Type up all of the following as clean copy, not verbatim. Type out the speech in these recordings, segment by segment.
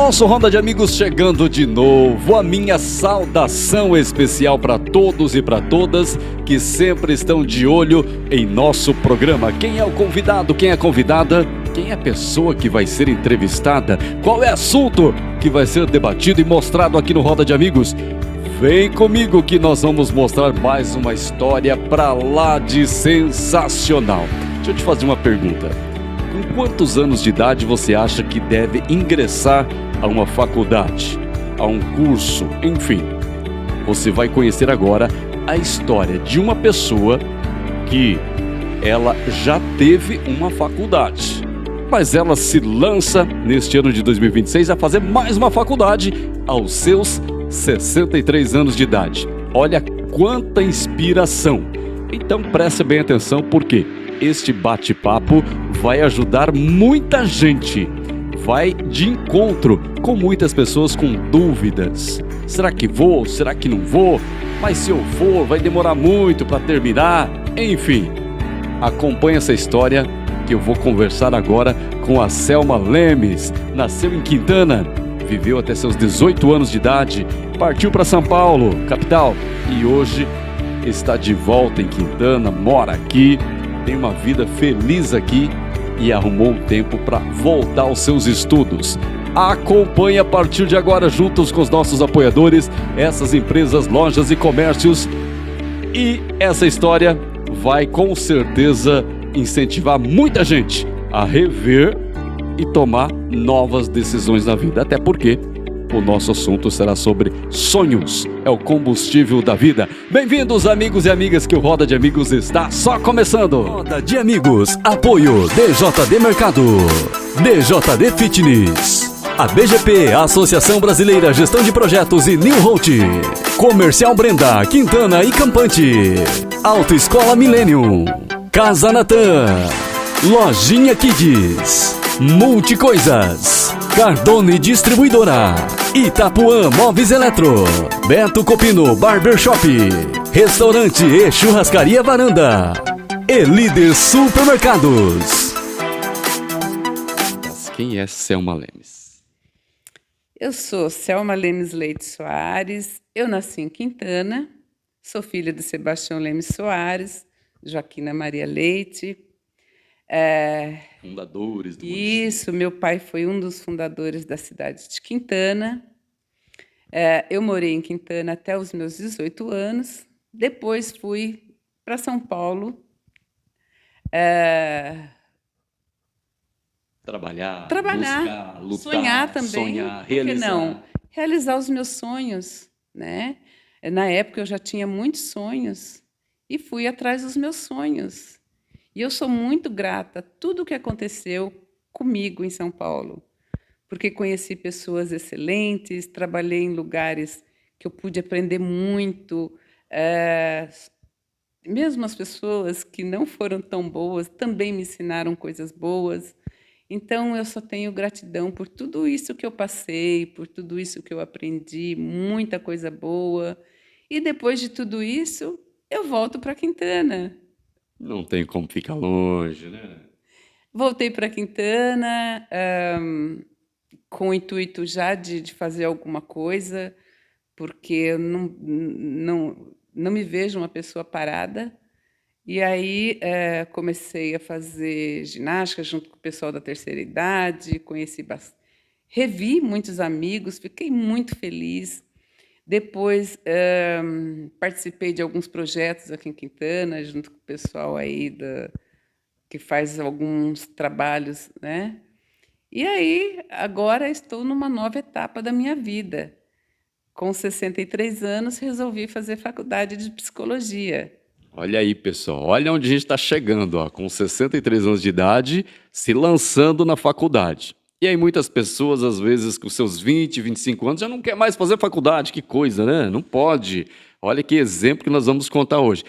nosso Roda de Amigos chegando de novo. A minha saudação especial para todos e para todas que sempre estão de olho em nosso programa. Quem é o convidado? Quem é a convidada? Quem é a pessoa que vai ser entrevistada? Qual é o assunto que vai ser debatido e mostrado aqui no Roda de Amigos? Vem comigo que nós vamos mostrar mais uma história pra lá de sensacional. Deixa eu te fazer uma pergunta. Com quantos anos de idade você acha que deve ingressar a uma faculdade, a um curso, enfim? Você vai conhecer agora a história de uma pessoa que ela já teve uma faculdade, mas ela se lança neste ano de 2026 a fazer mais uma faculdade aos seus 63 anos de idade. Olha quanta inspiração! Então preste bem atenção porque este bate-papo vai ajudar muita gente. Vai de encontro com muitas pessoas com dúvidas. Será que vou? Será que não vou? Mas se eu for, vai demorar muito para terminar? Enfim, acompanhe essa história que eu vou conversar agora com a Selma Lemes. Nasceu em Quintana, viveu até seus 18 anos de idade, partiu para São Paulo, capital, e hoje está de volta em Quintana, mora aqui, tem uma vida feliz aqui e arrumou um tempo para voltar aos seus estudos. Acompanhe a partir de agora, juntos com os nossos apoiadores, essas empresas, lojas e comércios. E essa história vai com certeza incentivar muita gente a rever e tomar novas decisões na vida. Até porque o nosso assunto será sobre sonhos, é o combustível da vida. Bem-vindos, amigos e amigas, que o Roda de Amigos está só começando. Roda de Amigos, apoio DJD Mercado, DJD Fitness, a BGP, a Associação Brasileira Gestão de Projetos e New Holt, Comercial Brenda, Quintana e Campante, Autoescola Millennium, Casa Natan, Lojinha Kids, Multicoisas, Cardone Distribuidora, Itapuã Móveis Eletro, Beto Copino Barbershop, Restaurante e Churrascaria Varanda, e Líder Supermercados. Mas quem é Selma Lemes? Eu sou Selma Lemes Leite Soares, eu nasci em Quintana, sou filha de Sebastião Lemes Soares, Joaquina Maria Leite. Fundadores do município. Isso, meu pai foi um dos fundadores da cidade de Quintana. Eu morei em Quintana até os meus 18 anos. Depois fui para São Paulo. Trabalhar, buscar, lutar, sonhar também. Sonhar, realizar. Por que não? Realizar os meus sonhos, né? Na época eu já tinha muitos sonhos e fui atrás dos meus sonhos. E eu sou muito grata a tudo o que aconteceu comigo em São Paulo, porque conheci pessoas excelentes, trabalhei em lugares que eu pude aprender muito. Mesmo as pessoas que não foram tão boas também me ensinaram coisas boas. Então, eu só tenho gratidão por tudo isso que eu passei, por tudo isso que eu aprendi, muita coisa boa. E, depois de tudo isso, eu volto para Quintana. Não tem como ficar longe, né? Voltei para Quintana com o intuito já de fazer alguma coisa, porque eu não me vejo uma pessoa parada. E aí comecei a fazer ginástica junto com o pessoal da terceira idade, revi muitos amigos, fiquei muito feliz. Depois, participei de alguns projetos aqui em Quintana, junto com o pessoal aí que faz alguns trabalhos, né? E aí, agora estou numa nova etapa da minha vida. Com 63 anos, resolvi fazer faculdade de psicologia. Olha aí, pessoal, olha onde a gente está chegando, ó, com 63 anos de idade, se lançando na faculdade. E aí muitas pessoas, às vezes, com seus 20, 25 anos, já não quer mais fazer faculdade. Que coisa, né? Não pode. Olha que exemplo que nós vamos contar hoje.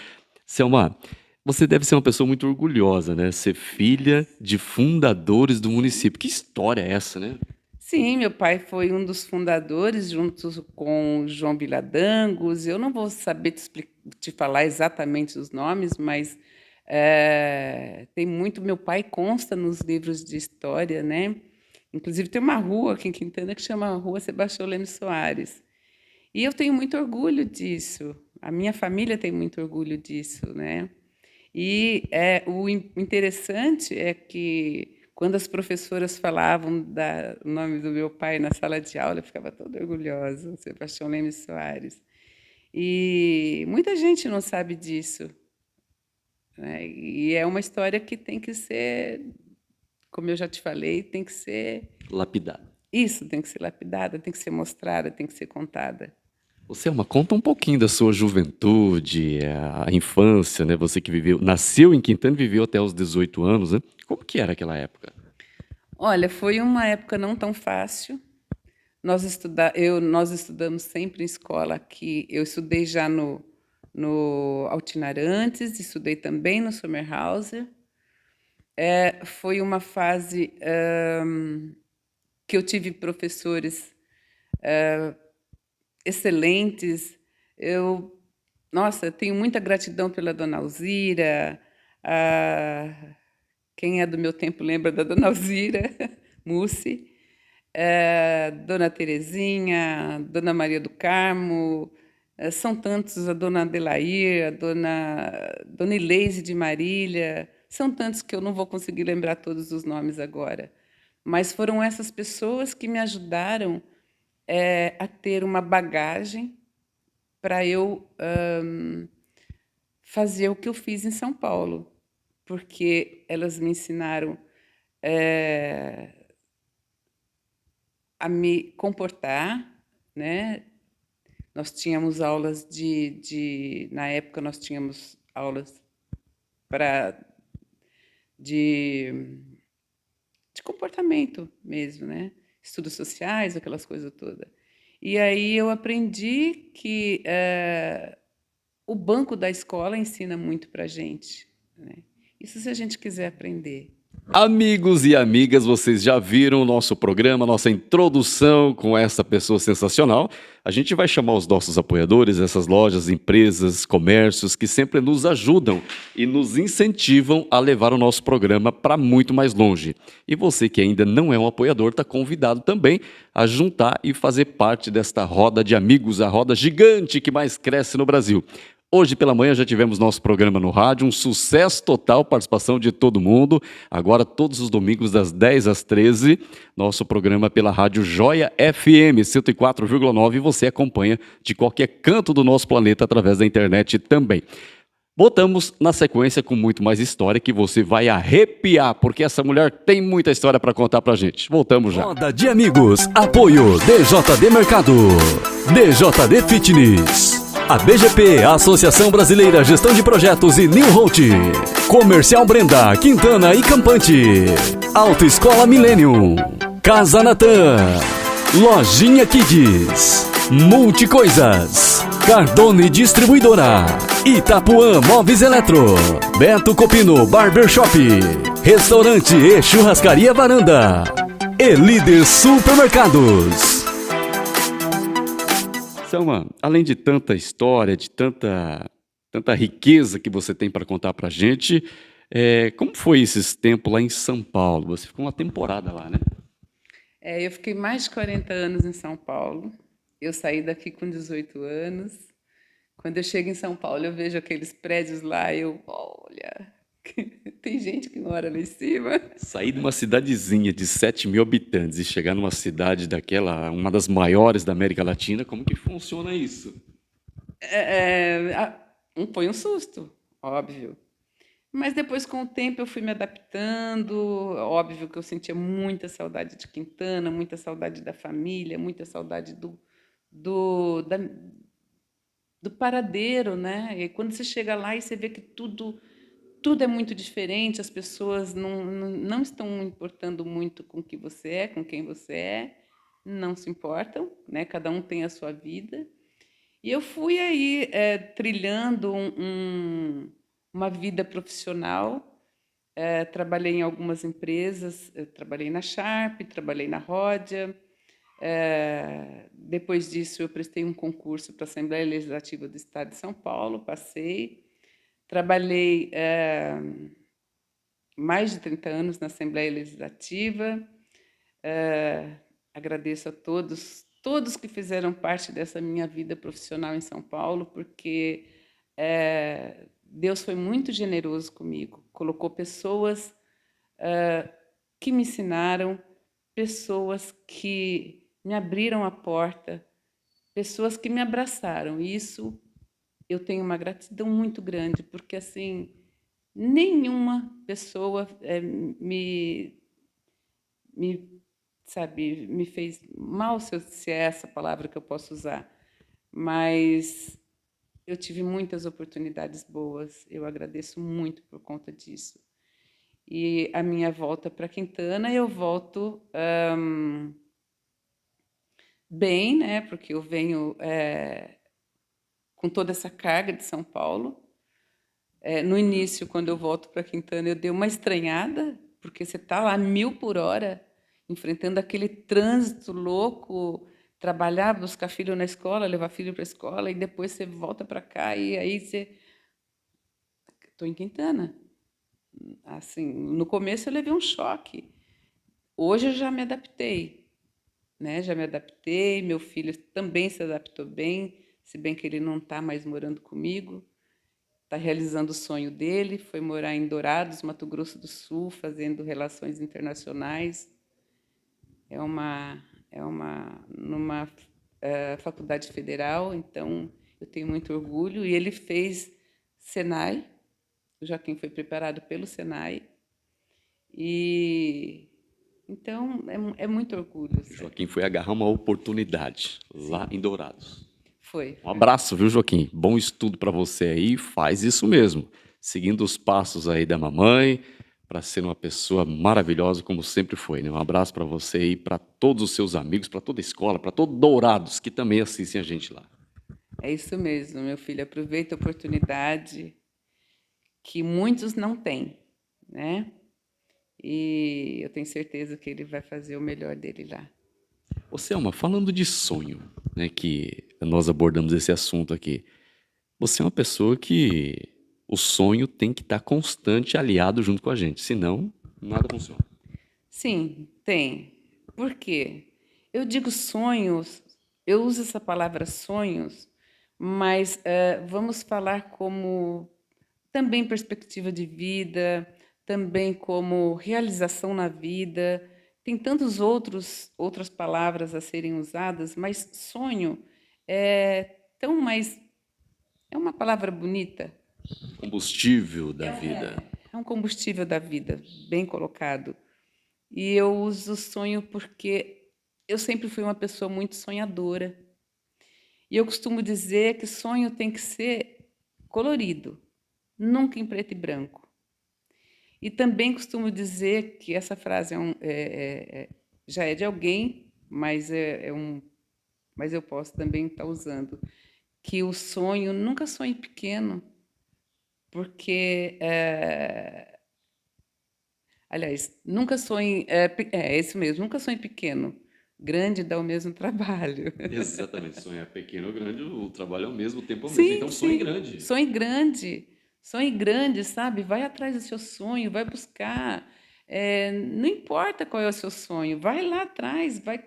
Selma, você deve ser uma pessoa muito orgulhosa, né? Ser filha de fundadores do município. Que história é essa, né? Sim, meu pai foi um dos fundadores, junto com João Viladangos. Eu não vou saber te falar exatamente os nomes, mas tem muito. Meu pai consta nos livros de história, né? Inclusive, tem uma rua aqui em Quintana que chama Rua Sebastião Leme Soares. E eu tenho muito orgulho disso. A minha família tem muito orgulho disso, né? E o interessante é que, quando as professoras falavam o nome do meu pai na sala de aula, eu ficava toda orgulhosa, Sebastião Leme Soares. E muita gente não sabe disso, né? E é uma história que tem que ser, como eu já te falei, tem que ser Lapidado. isso, tem que ser lapidada, tem que ser mostrada, tem que ser contada. Ô, Selma, conta um pouquinho da sua juventude, a infância, né? Você que nasceu em Quintana e viveu até os 18 anos, né? Como que era aquela época? Olha, foi uma época não tão fácil. Nós estudamos sempre em escola aqui. Eu estudei já no Altinarantes, estudei também no Sommerhauser. Foi uma fase que eu tive professores excelentes. Nossa, tenho muita gratidão pela Dona Alzira. Quem é do meu tempo lembra da Dona Alzira Mussi. Dona Terezinha, Dona Maria do Carmo, são tantos, a Dona Adelair, a Dona Ileise de Marília, são tantos que eu não vou conseguir lembrar todos os nomes agora. Mas foram essas pessoas que me ajudaram a ter uma bagagem para eu fazer o que eu fiz em São Paulo, porque elas me ensinaram a me comportar, né? Nós tínhamos aulas na época nós tínhamos aulas para de, de comportamento mesmo, né? Estudos sociais, aquelas coisas todas. E aí eu aprendi que o banco da escola ensina muito para a gente, né? Isso se a gente quiser aprender. Amigos e amigas, vocês já viram o nosso programa, nossa introdução com essa pessoa sensacional. A gente vai chamar os nossos apoiadores, essas lojas, empresas, comércios que sempre nos ajudam e nos incentivam a levar o nosso programa para muito mais longe. E você que ainda não é um apoiador, está convidado também a juntar e fazer parte desta roda de amigos, a roda gigante que mais cresce no Brasil. Hoje pela manhã já tivemos nosso programa no rádio, um sucesso total, participação de todo mundo. Agora, todos os domingos, das 10 às 13, nosso programa pela rádio Joia FM 104,9. E você acompanha de qualquer canto do nosso planeta através da internet também. Voltamos na sequência com muito mais história que você vai arrepiar, porque essa mulher tem muita história para contar pra gente. Voltamos já. Roda de amigos, apoio DJD Mercado, DJD Fitness, a BGP, a Associação Brasileira Gestão de Projetos e New Holt, Comercial Brenda, Quintana e Campante, Autoescola Millennium, Casa Natan, Lojinha Kids, Multicoisas, Cardone Distribuidora, Itapuã Móveis Eletro, Beto Copino Barbershop, Restaurante e Churrascaria Varanda, e Líder Supermercados. Selma, além de tanta história, de tanta riqueza que você tem para contar para a gente, como foi esses tempos lá em São Paulo? Você ficou uma temporada lá, né? Eu fiquei mais de 40 anos em São Paulo. Eu saí daqui com 18 anos. Quando eu chego em São Paulo, eu vejo aqueles prédios lá, olha, tem gente que mora lá em cima. Sair de uma cidadezinha de 7 mil habitantes e chegar numa cidade daquela, uma das maiores da América Latina, como que funciona isso? Foi um susto, óbvio. Mas depois, com o tempo, eu fui me adaptando. Óbvio que eu sentia muita saudade de Quintana, muita saudade da família, muita saudade do paradeiro, né? E quando você chega lá e você vê que tudo é muito diferente, as pessoas não estão importando muito com o que você é, com quem você é, não se importam, né? Cada um tem a sua vida. E eu fui aí trilhando uma vida profissional. Trabalhei em algumas empresas, eu trabalhei na Sharp, trabalhei na Ródia. Depois disso, eu prestei um concurso para a Assembleia Legislativa do Estado de São Paulo, passei. Trabalhei mais de 30 anos na Assembleia Legislativa. Agradeço a todos que fizeram parte dessa minha vida profissional em São Paulo, porque Deus foi muito generoso comigo. Colocou pessoas que me ensinaram, pessoas que me abriram a porta, pessoas que me abraçaram. E isso eu tenho uma gratidão muito grande, porque assim nenhuma pessoa me, sabe, me fez mal, se é essa palavra que eu posso usar, mas eu tive muitas oportunidades boas. Eu agradeço muito por conta disso. E a minha volta para Quintana, eu volto bem, né? Porque eu venho com toda essa carga de São Paulo. No início, quando eu volto para Quintana, eu dei uma estranhada, porque você está lá 1000 por hora, enfrentando aquele trânsito louco, trabalhar, buscar filho na escola, levar filho para a escola, e depois você volta para cá, e aí você... Estou em Quintana. Assim, no começo eu levei um choque. Hoje eu já me adaptei, né? Já me adaptei, meu filho também se adaptou bem, se bem que ele não está mais morando comigo. Está realizando o sonho dele, foi morar em Dourados, Mato Grosso do Sul, fazendo relações internacionais. Numa faculdade federal, então eu tenho muito orgulho. E ele fez Senai, o Joaquim foi preparado pelo Senai, e então é muito orgulho. O Joaquim foi agarrar uma oportunidade lá em Dourados. Foi. Um abraço, viu, Joaquim? Bom estudo para você aí. Faz isso mesmo, seguindo os passos aí da mamãe, para ser uma pessoa maravilhosa como sempre foi, né? Um abraço para você aí, para todos os seus amigos, para toda a escola, para todo Dourados que também assistem a gente lá. É isso mesmo, meu filho. Aproveita a oportunidade que muitos não têm, né? E eu tenho certeza que ele vai fazer o melhor dele lá. Ô, Selma, falando de sonho, né, que nós abordamos esse assunto aqui, você é uma pessoa que o sonho tem que estar constante aliado junto com a gente, senão nada funciona. Sim, tem. Por quê? Eu digo sonhos, eu uso essa palavra sonhos, mas vamos falar como também perspectiva de vida, também como realização na vida. Tem tantas outras palavras a serem usadas, mas sonho é tão mais... É uma palavra bonita. Combustível da vida. É um combustível da vida, bem colocado. E eu uso sonho porque eu sempre fui uma pessoa muito sonhadora. E eu costumo dizer que sonho tem que ser colorido, nunca em preto e branco. E também costumo dizer que essa frase já é de alguém, mas mas eu posso também estar usando, que o sonho, nunca sonhe pequeno, porque aliás, nunca sonhe, é isso mesmo, nunca sonhe pequeno. Grande dá o mesmo trabalho. Exatamente, sonhar pequeno ou grande, o trabalho é o mesmo, o tempo é o mesmo. Sim, Então sonhe sim. grande. Sonhe grande. Sonhe grande, sabe? Vai atrás do seu sonho, vai buscar. Não importa qual é o seu sonho, vai lá atrás, vai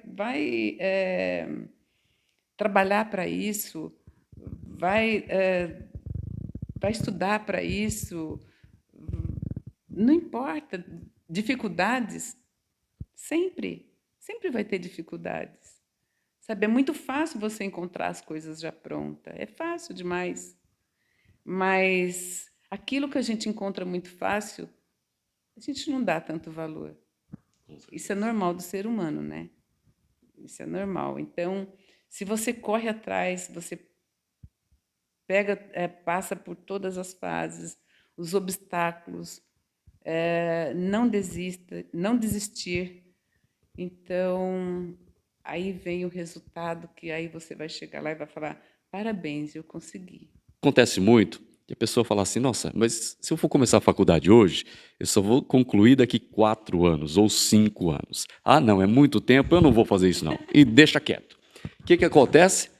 trabalhar para isso, vai, vai estudar para isso. Não importa. Dificuldades, sempre vai ter dificuldades. Sabe, é muito fácil você encontrar as coisas já prontas, é fácil demais. Mas aquilo que a gente encontra muito fácil, a gente não dá tanto valor. Isso é normal do ser humano, né? Isso é normal. Então, se você corre atrás, você passa por todas as fases, os obstáculos, não desista, não desistir. Então, aí vem o resultado, que aí você vai chegar lá e vai falar: parabéns, eu consegui. Acontece muito que a pessoa fala assim, nossa, mas se eu for começar a faculdade hoje, eu só vou concluir daqui 4 anos ou 5 anos. Ah, não, é muito tempo, eu não vou fazer isso não. E deixa quieto. O que acontece?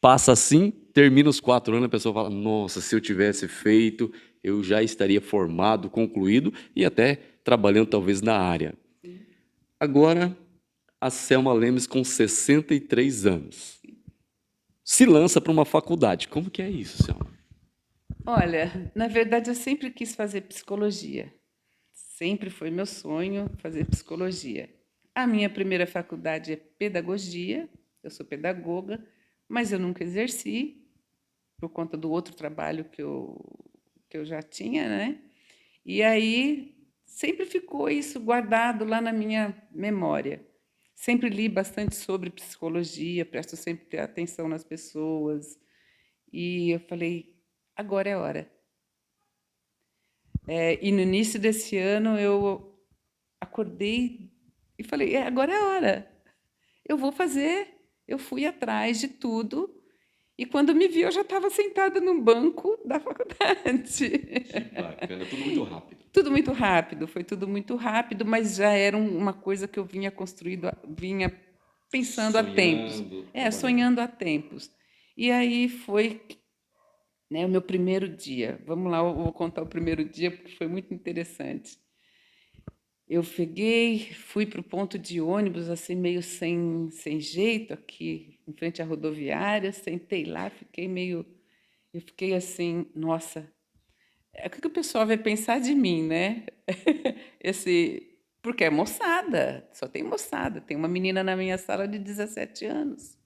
Passa assim, termina os 4 anos, a pessoa fala, nossa, se eu tivesse feito, eu já estaria formado, concluído e até trabalhando talvez na área. Agora, a Selma Lemes com 63 anos se lança para uma faculdade. Como que é isso, Selma? Olha, na verdade, eu sempre quis fazer psicologia. Sempre foi meu sonho fazer psicologia. A minha primeira faculdade é pedagogia, eu sou pedagoga, mas eu nunca exerci, por conta do outro trabalho que eu já tinha, né? E aí sempre ficou isso guardado lá na minha memória. Sempre li bastante sobre psicologia, presto sempre atenção nas pessoas. E eu falei, agora é a hora. E no início desse ano eu acordei e falei, agora é a hora. Eu vou fazer. Eu fui atrás de tudo. E quando me vi, eu já estava sentada no banco da faculdade. Que bacana, tudo muito rápido. Tudo muito rápido, foi tudo muito rápido, mas já era uma coisa que eu vinha construindo, vinha pensando há tempos. Trabalhando. Sonhando há tempos. E aí foi, né, o meu primeiro dia. Vamos lá, eu vou contar o primeiro dia, porque foi muito interessante. Eu peguei, fui para o ponto de ônibus, assim, meio sem jeito, aqui em frente à rodoviária, sentei lá, eu fiquei assim, nossa, o que o pessoal vai pensar de mim, né? Porque é moçada, só tem moçada. Tem uma menina na minha sala de 17 anos,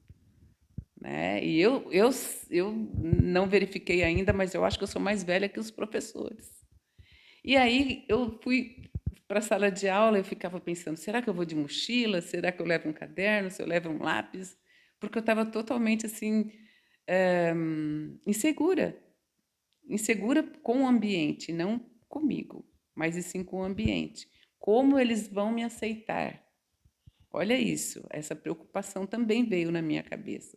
né? E eu não verifiquei ainda, mas eu acho que eu sou mais velha que os professores. E aí eu fui para a sala de aula, eu ficava pensando, será que eu vou de mochila? Será que eu levo um caderno? Se eu levo um lápis? Porque eu estava totalmente assim, insegura. Insegura com o ambiente, não comigo, mas e sim com o ambiente. Como eles vão me aceitar? Olha isso, essa preocupação também veio na minha cabeça.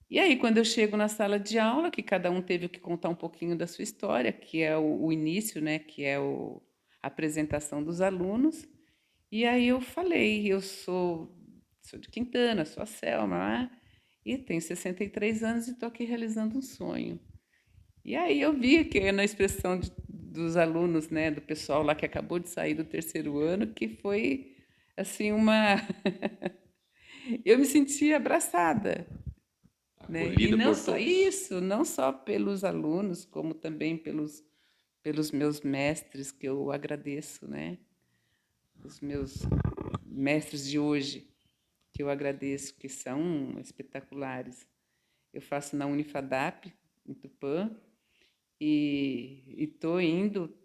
E aí, quando eu chego na sala de aula, que cada um teve que contar um pouquinho da sua história, que é o início, né, que é a apresentação dos alunos, e aí eu falei, eu sou de Quintana, sou a Selma, e tenho 63 anos e estou aqui realizando um sonho. E aí eu vi que na expressão dos alunos, né, do pessoal lá que acabou de sair do terceiro ano, que foi assim uma eu me senti abraçada, né? E Acolhida não por só todos. isso, não só pelos alunos, como também pelos meus mestres, que eu agradeço, né? Os meus mestres de hoje, que eu agradeço, que são espetaculares. Eu faço na Unifadap, em Tupã, e estou indo,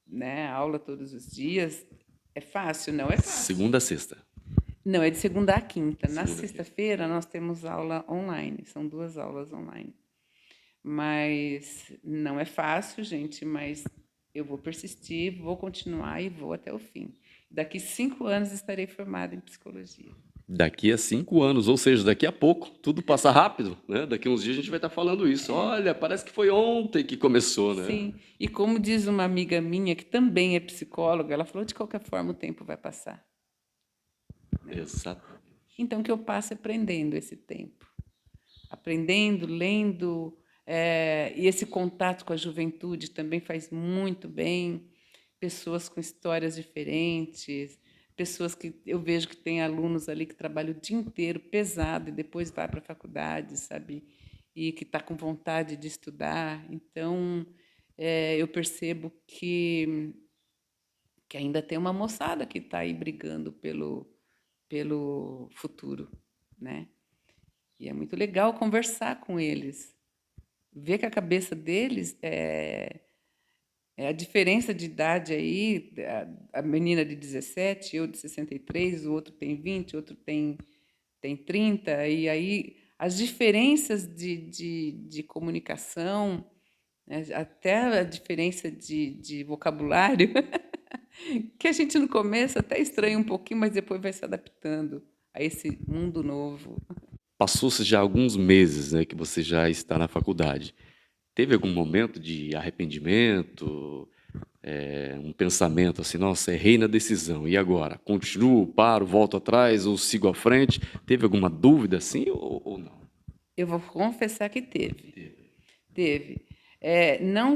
né, aula todos os dias. É fácil? Não é fácil. Segunda a sexta. Não, é de segunda a quinta. Na Segunda a quinta. sexta-feira nós temos aula online, são 2 aulas online. Mas não é fácil, gente, mas eu vou persistir, vou continuar e vou até o fim. Daqui 5 anos estarei formada em psicologia. Daqui a 5 anos, ou seja, daqui a pouco, tudo passa rápido, né? Daqui a uns dias a gente vai estar falando isso. Olha, parece que foi ontem que começou, né? Sim, e como diz uma amiga minha, que também é psicóloga, ela falou, de qualquer forma o tempo vai passar. Exato. Então, que eu passe aprendendo esse tempo. Aprendendo, lendo, e esse contato com a juventude também faz muito bem. Pessoas com histórias diferentes, pessoas que eu vejo que tem alunos ali que trabalham o dia inteiro, pesado, e depois vai para a faculdade, sabe? E que está com vontade de estudar. Então, eu percebo que ainda tem uma moçada que está aí brigando pelo futuro, né? E é muito legal conversar com eles, ver que a cabeça deles é a diferença de idade aí, a menina de 17, eu de 63, o outro tem 20, o outro tem 30, e aí as diferenças de comunicação, né, até a diferença de vocabulário, que a gente no começo até estranha um pouquinho, mas depois vai se adaptando a esse mundo novo. Passou-se já alguns meses, né, que você já está na faculdade. Teve algum momento de arrependimento, um pensamento assim, nossa, errei na decisão, e agora? Continuo, paro, volto atrás ou sigo à frente? Teve alguma dúvida assim ou não? Eu vou confessar que teve. Teve. Não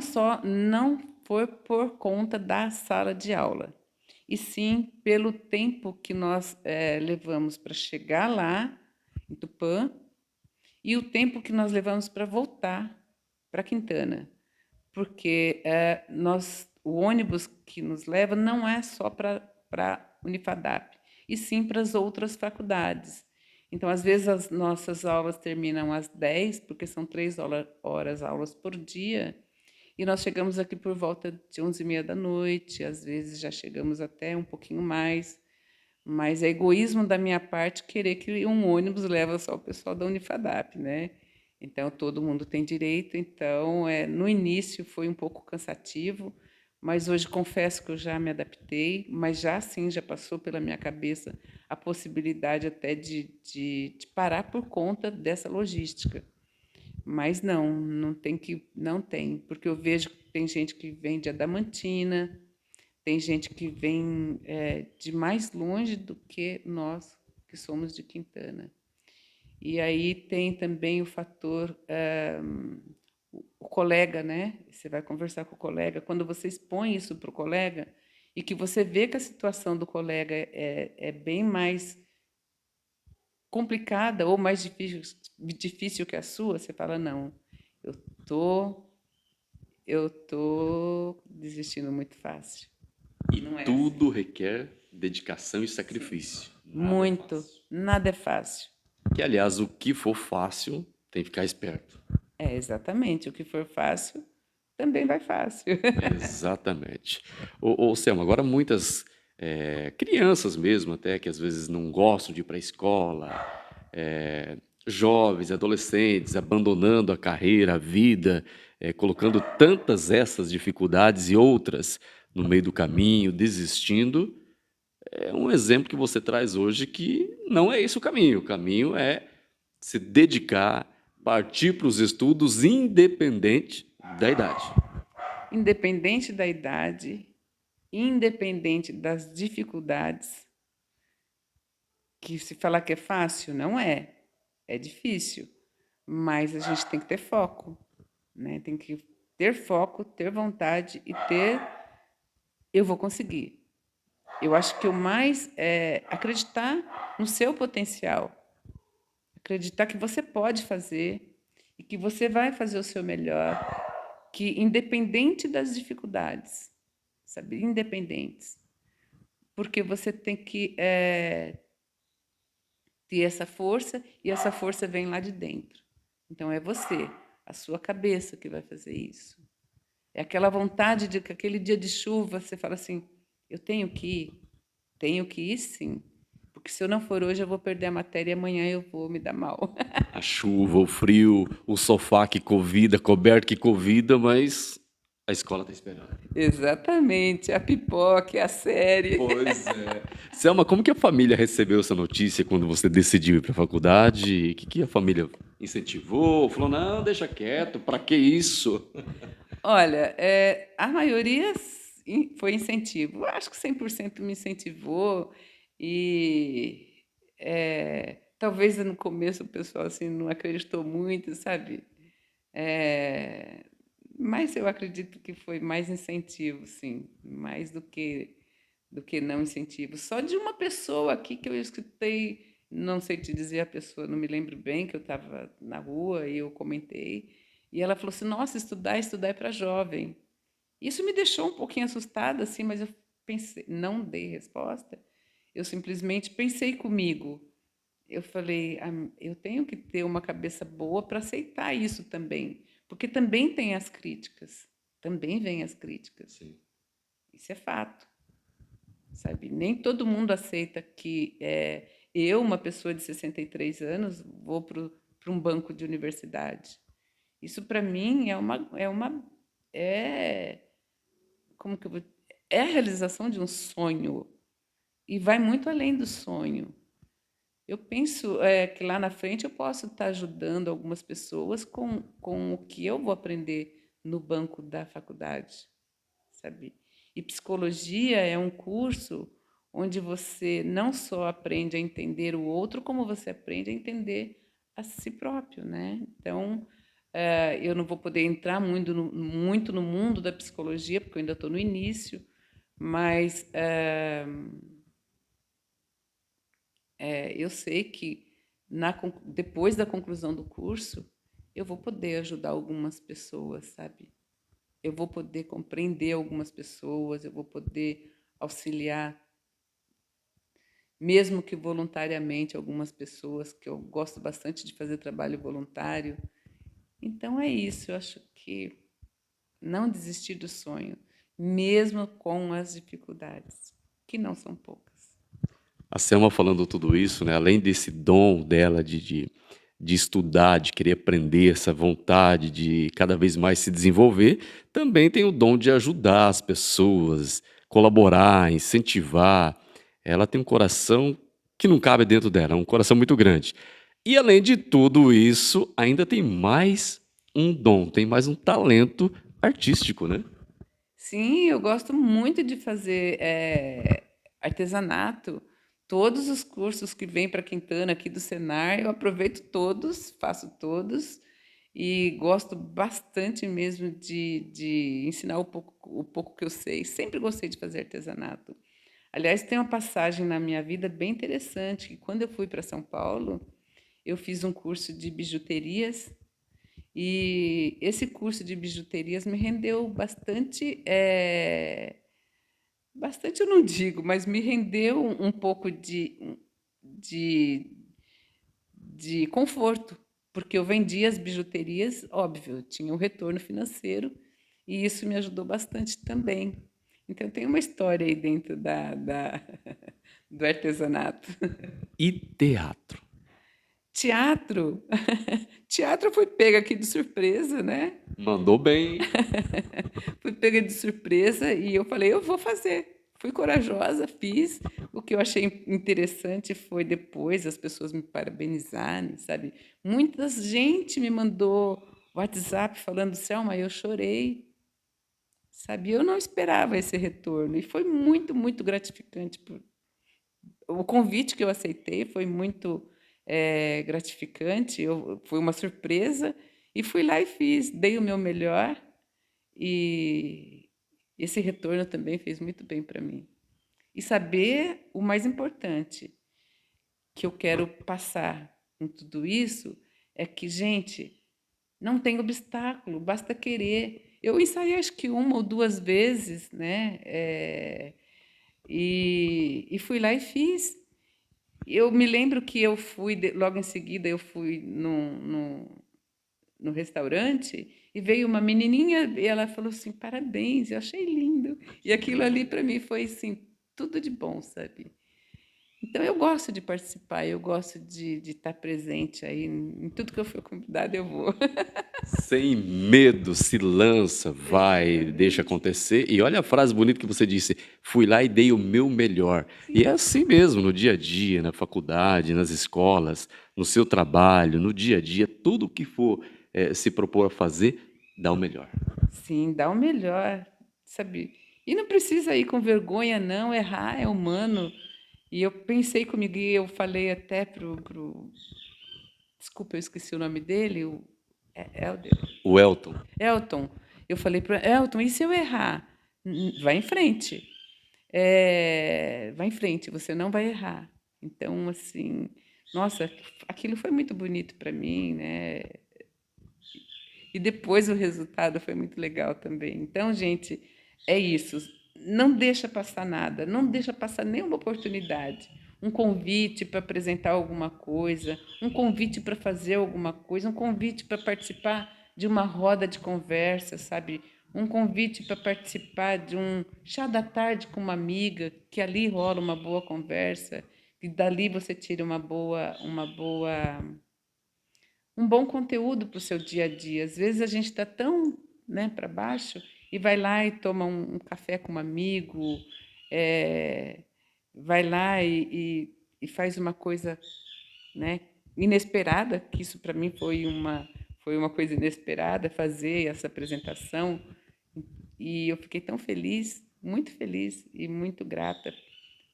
foi por conta da sala de aula. e sim pelo tempo que nós levamos para chegar lá, em Tupã, e o tempo que nós levamos para voltar para Quintana. Porque o ônibus que nos leva não é só para a Unifadap, e sim para as outras faculdades. Então, às vezes, as nossas aulas terminam às 10, porque são 3 horas aulas por dia, e nós chegamos aqui por volta de 11h30 da noite, às vezes já chegamos até um pouquinho mais, mas é egoísmo da minha parte querer que um ônibus leve só o pessoal da Unifadap, né? Então, todo mundo tem direito. Então, no início foi um pouco cansativo, mas hoje confesso que eu já me adaptei, mas já sim, já passou pela minha cabeça a possibilidade até de parar por conta dessa logística. Mas não tem, porque eu vejo que tem gente que vem de Adamantina, tem gente que vem de mais longe do que nós, que somos de Quintana. E aí tem também o fator, o colega, né? Você vai conversar com o colega, quando você expõe isso para o colega e que você vê que a situação do colega é bem mais complicada ou mais difícil que a sua, você fala, não, eu tô, eu tô desistindo muito fácil. E Não é tudo assim. requer dedicação e sacrifício. Nada é Muito, fácil. nada é fácil. Que, aliás, o que for fácil tem que ficar esperto. Exatamente. O que for fácil também vai fácil. Exatamente. Ô Selma, agora muitas crianças mesmo, até que às vezes não gostam de ir para a escola, jovens, adolescentes, abandonando a carreira, a vida, colocando tantas essas dificuldades e outras no meio do caminho, desistindo. É um exemplo que você traz hoje que não é esse o caminho. O caminho é se dedicar, partir para os estudos independente da idade. Independente da idade, independente das dificuldades, que se falar que é fácil, não é. É difícil. Mas a gente tem que ter foco, né? Tem que ter foco, ter vontade e ter. Eu vou conseguir. Eu acho que o mais é acreditar no seu potencial, acreditar que você pode fazer e que você vai fazer o seu melhor, que independente das dificuldades, sabe, independentes, porque você tem que ter essa força e essa força vem lá de dentro. Então é você, a sua cabeça que vai fazer isso. É aquela vontade de que aquele dia de chuva você fala assim, eu tenho que ir sim, porque se eu não for hoje eu vou perder a matéria e amanhã eu vou me dar mal. A chuva, o frio, o sofá que convida, coberto que convida, mas a escola está esperando. Exatamente, a pipoca, a série. Pois é. Selma, como que a família recebeu essa notícia quando você decidiu ir para a faculdade? O que a família incentivou? Falou, não, deixa quieto, para que isso? Olha, a maioria foi incentivo. Eu acho que 100% me incentivou e talvez no começo o pessoal assim não acreditou muito, sabe? Eh, mas eu acredito que foi mais incentivo, sim, mais do que não incentivo. Só de uma pessoa aqui que eu escutei, não sei te dizer a pessoa, não me lembro bem, que eu estava na rua e eu comentei, e ela falou assim: Nossa, estudar é para jovem. Isso me deixou um pouquinho assustada, assim, mas eu pensei, não dei resposta. Eu simplesmente pensei comigo. Eu falei, eu tenho que ter uma cabeça boa para aceitar isso também, porque também tem as críticas, também vem as críticas. Sim. Isso é fato, sabe? Nem todo mundo aceita que eu, uma pessoa de 63 anos, vou para um banco de universidade. Isso para mim é como que eu vou, é a realização de um sonho e vai muito além do sonho. Eu penso que lá na frente eu posso estar ajudando algumas pessoas com o que eu vou aprender no banco da faculdade, sabe? E psicologia é um curso onde você não só aprende a entender o outro, como você aprende a entender a si próprio, né? Então, eu não vou poder entrar muito no mundo da psicologia, porque eu ainda estou no início, Mas eu sei que depois da conclusão do curso, eu vou poder ajudar algumas pessoas, sabe? Eu vou poder compreender algumas pessoas, eu vou poder auxiliar, mesmo que voluntariamente, algumas pessoas, que eu gosto bastante de fazer trabalho voluntário. Então é isso, eu acho que não desistir do sonho, mesmo com as dificuldades, que não são poucas. A Selma falando tudo isso, né? Além desse dom dela de estudar, de querer aprender, essa vontade de cada vez mais se desenvolver, também tem o dom de ajudar as pessoas, colaborar, incentivar. Ela tem um coração que não cabe dentro dela, é um coração muito grande. E além de tudo isso, ainda tem mais um dom, tem mais um talento artístico, né? Sim, eu gosto muito de fazer artesanato. Todos os cursos que vêm para Quintana aqui do Senar, eu aproveito todos, faço todos e gosto bastante mesmo de ensinar o pouco que eu sei. Sempre gostei de fazer artesanato. Aliás, tem uma passagem na minha vida bem interessante, que quando eu fui para São Paulo, eu fiz um curso de bijuterias e esse curso de bijuterias me rendeu bastante, bastante eu não digo, mas me rendeu um pouco de, de conforto, porque eu vendia as bijuterias, óbvio, eu tinha um retorno financeiro e isso me ajudou bastante também. Então, tem uma história aí dentro do artesanato. E teatro. Teatro, teatro foi pega aqui de surpresa, né? Mandou bem. Fui pega de surpresa e eu falei, eu vou fazer. Fui corajosa, fiz. O que eu achei interessante foi depois as pessoas me parabenizarem, sabe? Muita gente me mandou WhatsApp falando, Selma, eu chorei, sabe? Eu não esperava esse retorno e foi muito, muito gratificante. O convite que eu aceitei foi muito gratificante, foi uma surpresa e fui lá e fiz, dei o meu melhor e esse retorno também fez muito bem para mim. E saber o mais importante que eu quero passar com tudo isso é que, gente, não tem obstáculo, basta querer. Eu ensaiei acho que uma ou duas vezes, né? E fui lá e fiz. Eu me lembro que eu fui, logo em seguida, eu fui no restaurante e veio uma menininha e ela falou assim, parabéns, eu achei lindo. E aquilo ali para mim foi assim, tudo de bom, sabe? Então eu gosto de participar, eu gosto de estar presente aí, em tudo que eu for convidada eu vou. Sem medo, se lança, vai, deixa Exatamente. acontecer. E olha a frase bonita que você disse: fui lá e dei o meu melhor. E é assim mesmo, no dia a dia, na faculdade, nas escolas, no seu trabalho, no dia a dia, tudo que for se propor a fazer, dá o melhor. Sim, dá o melhor, sabe? E não precisa ir com vergonha, não, errar é humano. E eu pensei comigo, e eu falei até desculpa, eu esqueci o nome dele, o Helder, O Elton, Elton. Eu falei para Elton, e se eu errar? Vai em frente. Vai em frente, você não vai errar. Então, assim, nossa, aquilo foi muito bonito para mim, né? E depois o resultado foi muito legal também. Então, gente, é isso. Não deixa passar nada, não deixa passar nenhuma oportunidade. Um convite para apresentar alguma coisa, um convite para fazer alguma coisa, um convite para participar de uma roda de conversa, sabe? Um convite para participar de um chá da tarde com uma amiga, que ali rola uma boa conversa, e dali você tira um bom conteúdo para o seu dia a dia. Às vezes a gente está tão, né, para baixo e vai lá e toma um café com um amigo, é, vai lá e faz uma coisa, né, inesperada, que isso para mim foi uma coisa inesperada, fazer essa apresentação. E eu fiquei tão feliz e muito grata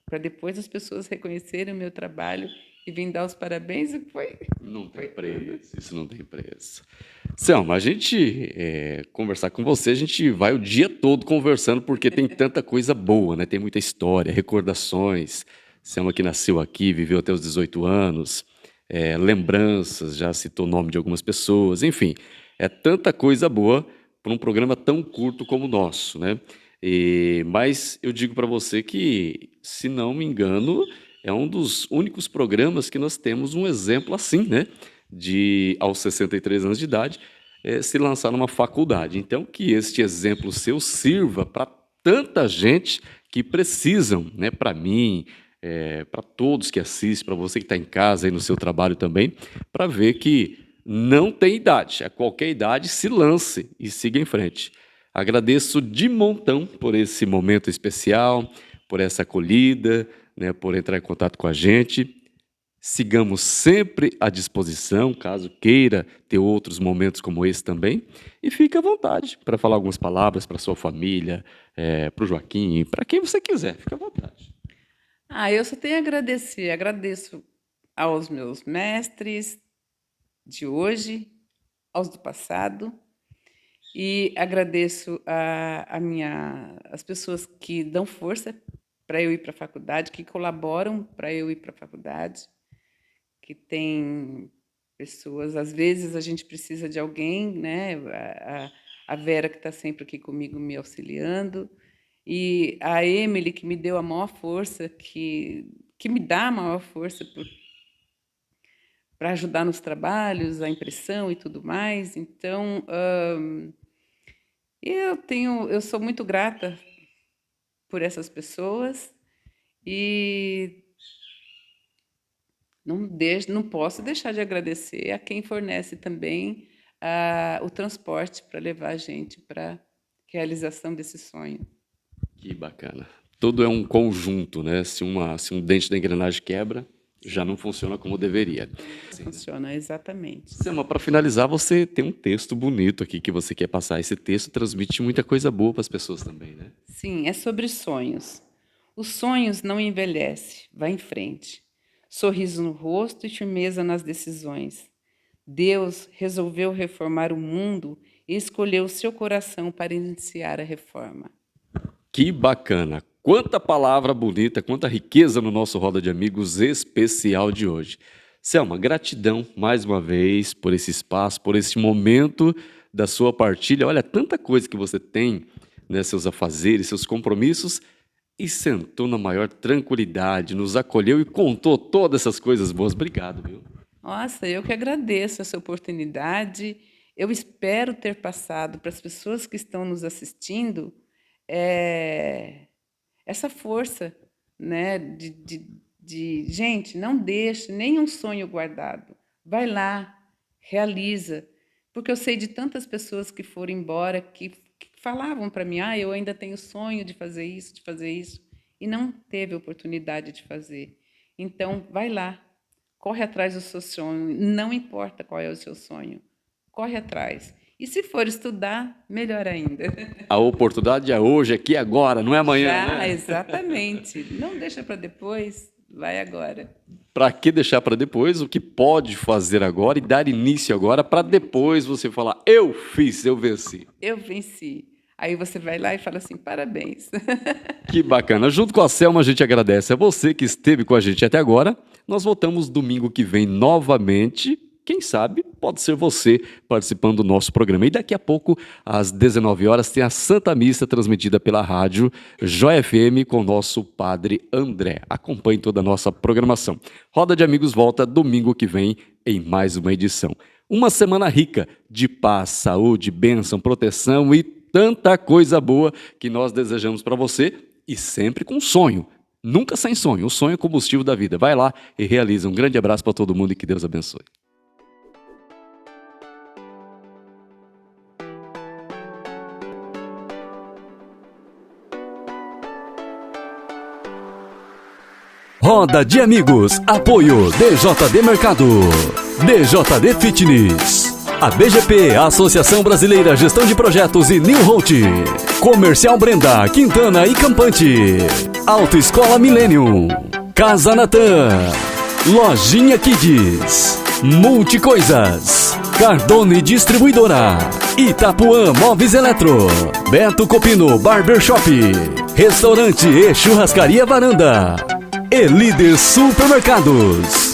para depois as pessoas reconhecerem o meu trabalho e vim dar os parabéns e foi. Não tem preço, isso não tem preço. Selma, a gente conversar com você, a gente vai o dia todo conversando porque tem tanta coisa boa, né? Tem muita história, recordações. Selma que nasceu aqui, viveu até os 18 anos, lembranças, já citou o nome de algumas pessoas, enfim, é tanta coisa boa para um programa tão curto como o nosso, né? Mas eu digo para você que, se não me engano, é um dos únicos programas que nós temos um exemplo assim, né? De, aos 63 anos de idade, se lançar numa faculdade. Então, que este exemplo seu sirva para tanta gente que precisam, né? Para mim, para todos que assistem, para você que está em casa e no seu trabalho também, para ver que não tem idade. A qualquer idade, se lance e siga em frente. Agradeço de montão por esse momento especial, por essa acolhida, né, por entrar em contato com a gente. Sigamos sempre à disposição, caso queira ter outros momentos como esse também. E fique à vontade para falar algumas palavras para sua família, para o Joaquim, para quem você quiser. Fique à vontade. Eu só tenho a agradecer. Agradeço aos meus mestres de hoje, aos do passado, e agradeço as pessoas que dão força para eu ir para a faculdade, que colaboram para eu ir para a faculdade, que tem pessoas, às vezes a gente precisa de alguém, né? A Vera, que está sempre aqui comigo me auxiliando, e a Emily, que me deu a maior força, que me dá a maior força para ajudar nos trabalhos, a impressão e tudo mais. Então, eu sou muito grata por essas pessoas e não posso deixar de agradecer a quem fornece também o transporte para levar a gente para a realização desse sonho. Que bacana. Tudo é um conjunto, né? Se um dente da engrenagem quebra, já não funciona como deveria. Funciona, exatamente. Selma, para finalizar, você tem um texto bonito aqui que você quer passar. Esse texto transmite muita coisa boa para as pessoas também, né? Sim, é sobre sonhos. Os sonhos não envelhecem, vai em frente. Sorriso no rosto e firmeza nas decisões. Deus resolveu reformar o mundo e escolheu o seu coração para iniciar a reforma. Que bacana! Quanta palavra bonita, quanta riqueza no nosso Roda de Amigos especial de hoje. Selma, gratidão mais uma vez por esse espaço, por esse momento da sua partilha. Olha, tanta coisa que você tem, né, seus afazeres, seus compromissos, e sentou na maior tranquilidade, nos acolheu e contou todas essas coisas boas. Obrigado, viu? Nossa, eu que agradeço essa oportunidade. Eu espero ter passado para as pessoas que estão nos assistindo essa força, né, de gente, não deixe nenhum sonho guardado. Vai lá, realiza. Porque eu sei de tantas pessoas que foram embora, que falavam para mim, eu ainda tenho sonho de fazer isso, e não teve oportunidade de fazer. Então, vai lá, corre atrás do seu sonho, não importa qual é o seu sonho, corre atrás. E se for estudar, melhor ainda. A oportunidade é hoje, aqui agora, não é amanhã, né? Exatamente. Não deixa para depois, vai agora. Para que deixar para depois o que pode fazer agora e dar início agora, para depois você falar, eu fiz, eu venci. Eu venci. Aí você vai lá e fala assim, parabéns. Que bacana. Junto com a Selma, a gente agradece a você que esteve com a gente até agora. Nós voltamos domingo que vem novamente. Quem sabe, pode ser você participando do nosso programa. E daqui a pouco, às 19 horas, tem a Santa Missa transmitida pela rádio Joia FM com o nosso Padre André. Acompanhe toda a nossa programação. Roda de Amigos volta domingo que vem em mais uma edição. Uma semana rica de paz, saúde, bênção, proteção e tanta coisa boa que nós desejamos para você e sempre com sonho. Nunca sem sonho. O sonho é combustível da vida. Vai lá e realiza. Um grande abraço para todo mundo e que Deus abençoe. Roda de Amigos, apoio DJD Mercado, DJD Fitness, a BGP, a Associação Brasileira Gestão de Projetos e New Holt, Comercial Brenda, Quintana e Campante, Autoescola Millennium, Casa Natan, Lojinha Kids, Multicoisas, Cardone Distribuidora, Itapuã Móveis Eletro, Beto Copino Barbershop, Restaurante e Churrascaria Varanda, e Líder Supermercados.